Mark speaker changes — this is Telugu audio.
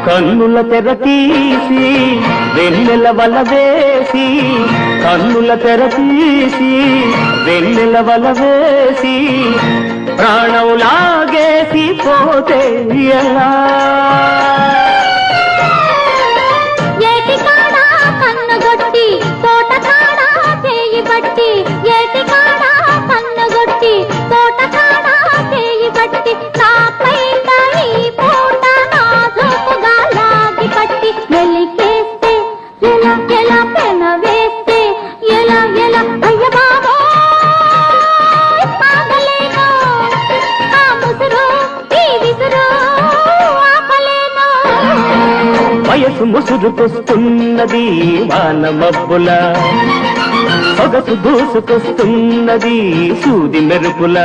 Speaker 1: కన్నుల తెర తీసి వెన్నెల వల వేసి కన్నుల తెర తీసి వెన్నెల వల వేసి ప్రాణం లాగేసి పోతే ఎలా
Speaker 2: ఏటికాడా కన్నుగొట్టి తోటకాడా చేయి బట్టి ఏటికాడా కన్నుగొట్టి తోటకాడా చేయి బట్టి నాపై ఈ పూట నాజుకుగా లాగి పట్టి మెలికేస్తే ఎలా ఎలా పెన వేస్తే ఎలా ఎలా అయ్య బాబోయ్ ఆగలేను ఆ ముసురు ఈ విసురు ఆపలేను
Speaker 1: వయసు ముసురుకొస్తున్నది వాన మబ్బుల సొగసు దూసుకొస్తున్నది సూది మెరుపుల